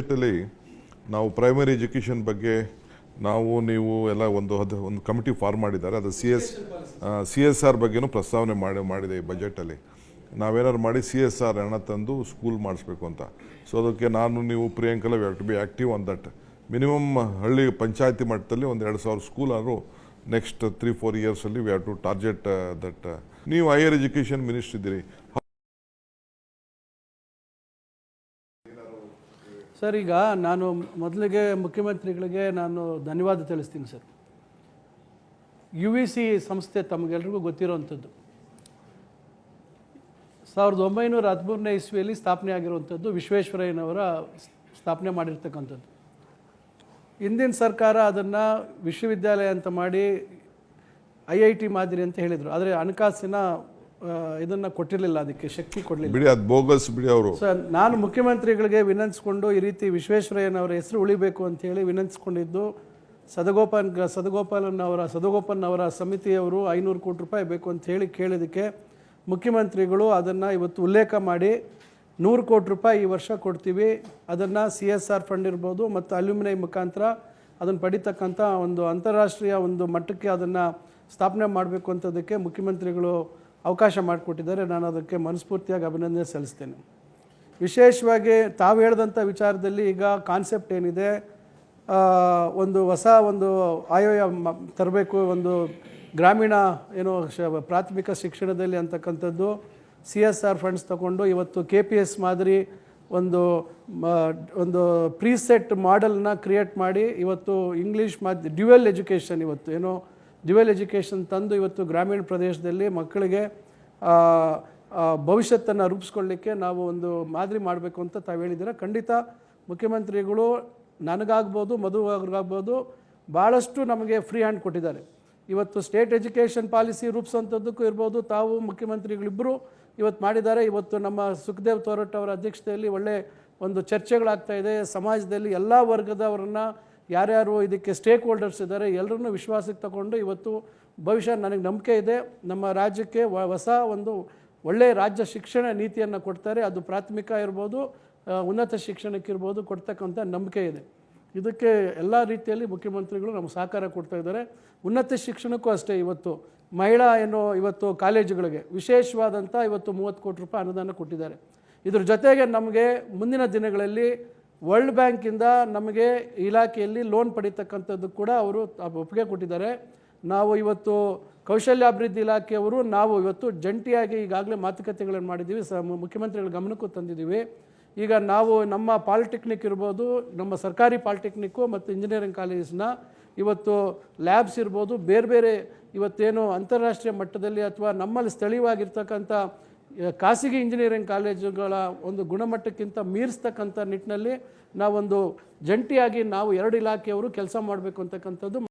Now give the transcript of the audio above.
ಅಲ್ಲಿ ನಾವು primary education ಬಗ್ಗೆ ನೀವು ಎಲ್ಲ ಒಂದು ಕಮಿಟಿ ಫಾರ್ಮ್ ಮಾಡಿದ್ದಾರೆ. ಅದು CSR ಬಗ್ಗೆನೂ ಪ್ರಸ್ತಾವನೆ ಮಾಡಿದೆ ಈ ಬಜೆಟಲ್ಲಿ. ನಾವೇನಾದ್ರು ಮಾಡಿ CSR ಹಣ ತಂದು ಸ್ಕೂಲ್ ಮಾಡಿಸ್ಬೇಕು ಅಂತ. ಸೊ ಅದಕ್ಕೆ ನೀವು ಪ್ರಿಯಾಂಕಲ್ಲ we have to be active on that. Minimum ಹಳ್ಳಿ ಪಂಚಾಯತಿ ಮಟ್ಟದಲ್ಲಿ 2,000 ಸ್ಕೂಲ್ ಆದರೂ ನೆಕ್ಸ್ಟ್ 3-4 ಇಯರ್ಸಲ್ಲಿ we have to target that. ನೀವು ಹೈಯರ್ ಎಜುಕೇಷನ್ ಮಿನಿಸ್ಟರ್ ಇದ್ದೀರಿ. ಸರ್, ಈಗ ನಾನು ಮೊದಲಿಗೆ ಮುಖ್ಯಮಂತ್ರಿಗಳಿಗೆ ನಾನು ಧನ್ಯವಾದ ತಿಳಿಸ್ತೀನಿ ಸರ್. UVC ಸಂಸ್ಥೆ ತಮಗೆಲ್ರಿಗೂ ಗೊತ್ತಿರೋವಂಥದ್ದು 1913ನೇ ಇಸ್ವಿಯಲ್ಲಿ ಸ್ಥಾಪನೆ ಆಗಿರುವಂಥದ್ದು. ವಿಶ್ವೇಶ್ವರಯ್ಯನವರ ಸ್ಥಾಪನೆ ಮಾಡಿರ್ತಕ್ಕಂಥದ್ದು. ಹಿಂದಿನ ಸರ್ಕಾರ ಅದನ್ನು ವಿಶ್ವವಿದ್ಯಾಲಯ ಅಂತ ಮಾಡಿ IIT ಮಾದರಿ ಅಂತ ಹೇಳಿದರು. ಆದರೆ ಹಣಕಾಸಿನ ಇದನ್ನು ಕೊಟ್ಟಿರಲಿಲ್ಲ, ಅದಕ್ಕೆ ಶಕ್ತಿ ಕೊಡಲಿಲ್ಲ. ಬಿಡಿ, ಅದು ಬೋಗಸ್ ಬಿಡಿ. ಅವರು ಸರ್, ನಾನು ಮುಖ್ಯಮಂತ್ರಿಗಳಿಗೆ ವಿನಂತಿಸ್ಕೊಂಡು ಈ ರೀತಿ ವಿಶ್ವೇಶ್ವರಯ್ಯನವರ ಹೆಸರು ಉಳಿಬೇಕು ಅಂತೇಳಿ ವಿನಂತಿಸ್ಕೊಂಡಿದ್ದು. ಸದಗೋಪನ್ನವರ ಸಮಿತಿಯವರು 500 ಕೋಟಿ ರೂಪಾಯಿ ಬೇಕು ಅಂತ ಹೇಳಿ ಕೇಳಿದ್ದಕ್ಕೆ ಮುಖ್ಯಮಂತ್ರಿಗಳು ಅದನ್ನು ಇವತ್ತು ಉಲ್ಲೇಖ ಮಾಡಿ 100 ಕೋಟಿ ರೂಪಾಯಿ ಈ ವರ್ಷ ಕೊಡ್ತೀವಿ, ಅದನ್ನು CSR ಫಂಡ್ ಇರ್ಬೋದು ಮತ್ತು ಅಲ್ಯೂಮಿನೈ ಮುಖಾಂತರ ಅದನ್ನು ಪಡಿತಕ್ಕಂಥ ಒಂದು ಅಂತಾರಾಷ್ಟ್ರೀಯ ಒಂದು ಮಟ್ಟಕ್ಕೆ ಅದನ್ನು ಸ್ಥಾಪನೆ ಮಾಡಬೇಕು ಅಂತದಕ್ಕೆ ಮುಖ್ಯಮಂತ್ರಿಗಳು ಅವಕಾಶ ಮಾಡಿಕೊಟ್ಟಿದ್ದಾರೆ. ನಾನು ಅದಕ್ಕೆ ಮನಸ್ಫೂರ್ತಿಯಾಗಿ ಅಭಿನಂದನೆ ಸಲ್ಲಿಸ್ತೇನೆ. ವಿಶೇಷವಾಗಿ ತಾವು ಹೇಳಿದಂಥ ವಿಚಾರದಲ್ಲಿ ಈಗ ಕಾನ್ಸೆಪ್ಟ್ ಏನಿದೆ, ಹೊಸ ಆಯವ್ಯಯ ತರಬೇಕು, ಗ್ರಾಮೀಣ ಪ್ರಾಥಮಿಕ ಶಿಕ್ಷಣದಲ್ಲಿ ಅಂತಕ್ಕಂಥದ್ದು. CSR ಫಂಡ್ಸ್ ತಗೊಂಡು ಇವತ್ತು KPS ಮಾದರಿ ಒಂದು ಪ್ರೀಸೆಟ್ ಮಾಡೆಲ್ನ ಕ್ರಿಯೇಟ್ ಮಾಡಿ ಇವತ್ತು English dual education dual education ತಂದು ಇವತ್ತು ಗ್ರಾಮೀಣ ಪ್ರದೇಶದಲ್ಲಿ ಮಕ್ಕಳಿಗೆ ಭವಿಷ್ಯತ್ತನ್ನು ರೂಪಿಸ್ಕೊಳ್ಳಿಕ್ಕೆ ನಾವು ಒಂದು ಮಾದರಿ ಮಾಡಬೇಕು ಅಂತ ತಾವು ಹೇಳಿದ್ದೀರ. ಖಂಡಿತ ಮುಖ್ಯಮಂತ್ರಿಗಳು ನನಗಾಗ್ಬೋದು, ಮಧುವಾಗ್ಬೋದು, ಭಾಳಷ್ಟು ನಮಗೆ ಫ್ರೀ ಹ್ಯಾಂಡ್ ಕೊಟ್ಟಿದ್ದಾರೆ. ಇವತ್ತು ಸ್ಟೇಟ್ ಎಜುಕೇಷನ್ ಪಾಲಿಸಿ ರೂಪಿಸೋಂಥದ್ದಕ್ಕೂ ಇರ್ಬೋದು, ತಾವು ಮುಖ್ಯಮಂತ್ರಿಗಳಿಬ್ಬರು ಇವತ್ತು ಮಾಡಿದ್ದಾರೆ. ಇವತ್ತು ನಮ್ಮ ಸುಖದೇವ್ ತೋರಟ್ ಅವರ ಅಧ್ಯಕ್ಷತೆಯಲ್ಲಿ ಒಳ್ಳೆ ಒಂದು ಚರ್ಚೆಗಳಾಗ್ತಾಯಿದೆ. ಸಮಾಜದಲ್ಲಿ ಎಲ್ಲ ವರ್ಗದವರನ್ನು ಯಾರ್ಯಾರು ಇದಕ್ಕೆ ಸ್ಟೇಕ್ ಹೋಲ್ಡರ್ಸ್ ಇದ್ದಾರೆ ಎಲ್ಲರನ್ನೂ ವಿಶ್ವಾಸಕ್ಕೆ ತಗೊಂಡು ಇವತ್ತು ಭವಿಷ್ಯ ನನಗೆ ನಂಬಿಕೆ ಇದೆ ನಮ್ಮ ರಾಜ್ಯಕ್ಕೆ ಹೊಸ ಒಳ್ಳೆಯ ರಾಜ್ಯ ಶಿಕ್ಷಣ ನೀತಿಯನ್ನು ಕೊಡ್ತಾರೆ. ಅದು ಪ್ರಾಥಮಿಕ ಇರ್ಬೋದು, ಉನ್ನತ ಶಿಕ್ಷಣಕ್ಕಿರ್ಬೋದು, ಕೊಡ್ತಕ್ಕಂಥ ನಂಬಿಕೆ ಇದೆ. ಇದಕ್ಕೆ ಎಲ್ಲ ರೀತಿಯಲ್ಲಿ ಮುಖ್ಯಮಂತ್ರಿಗಳು ನಮಗೆ ಸಹಕಾರ ಕೊಡ್ತಾ ಇದ್ದಾರೆ. ಉನ್ನತ ಶಿಕ್ಷಣಕ್ಕೂ ಅಷ್ಟೇ. ಇವತ್ತು ಮಹಿಳಾ ಇವತ್ತು ಕಾಲೇಜುಗಳಿಗೆ ವಿಶೇಷವಾದಂಥ 30 ಕೋಟಿ ರೂಪಾಯಿ ಅನುದಾನ ಕೊಟ್ಟಿದ್ದಾರೆ. ಇದ್ರ ಜೊತೆಗೆ ನಮಗೆ ಮುಂದಿನ ದಿನಗಳಲ್ಲಿ ವರ್ಲ್ಡ್ ಬ್ಯಾಂಕಿಂದ ನಮಗೆ ಇಲಾಖೆಯಲ್ಲಿ ಲೋನ್ ಪಡಿತಕ್ಕಂಥದ್ದು ಕೂಡ ಅವರು ಒಪ್ಪಿಗೆ ಕೊಟ್ಟಿದ್ದಾರೆ. ನಾವು ಇವತ್ತು ಕೌಶಲ್ಯಾಭಿವೃದ್ಧಿ ಇಲಾಖೆಯವರು ನಾವು ಇವತ್ತು ಜಂಟಿಯಾಗಿ ಈಗಾಗಲೇ ಮಾತುಕತೆಗಳನ್ನು ಮಾಡಿದ್ದೀವಿ, ಮುಖ್ಯಮಂತ್ರಿಗಳ ಗಮನಕ್ಕೂ ತಂದಿದ್ದೀವಿ. ಈಗ ನಾವು ನಮ್ಮ ಪಾಲಿಟೆಕ್ನಿಕ್ ಇರ್ಬೋದು, ನಮ್ಮ ಸರ್ಕಾರಿ ಪಾಲಿಟೆಕ್ನಿಕ್ಕು ಮತ್ತು ಇಂಜಿನಿಯರಿಂಗ್ ಕಾಲೇಜಿನ ಇವತ್ತು ಲ್ಯಾಬ್ಸ್ ಇರ್ಬೋದು, ಬೇರೆ ಇವತ್ತೇನು ಅಂತಾರಾಷ್ಟ್ರೀಯ ಮಟ್ಟದಲ್ಲಿ ಅಥವಾ ನಮ್ಮಲ್ಲಿ ಸ್ಥಳೀಯವಾಗಿರ್ತಕ್ಕಂಥ ಖಾಸಗಿ ಇಂಜಿನಿಯರಿಂಗ್ ಕಾಲೇಜುಗಳ ಗುಣಮಟ್ಟಕ್ಕಿಂತ ಮೀರಿಸ್ತಕ್ಕಂಥ ನಿಟ್ಟಿನಲ್ಲಿ ನಾವೊಂದು ಜಂಟಿಯಾಗಿ ನಾವು 2 ಇಲಾಖೆಯವರು ಕೆಲಸ ಮಾಡಬೇಕು ಅಂತಕ್ಕಂಥದ್ದು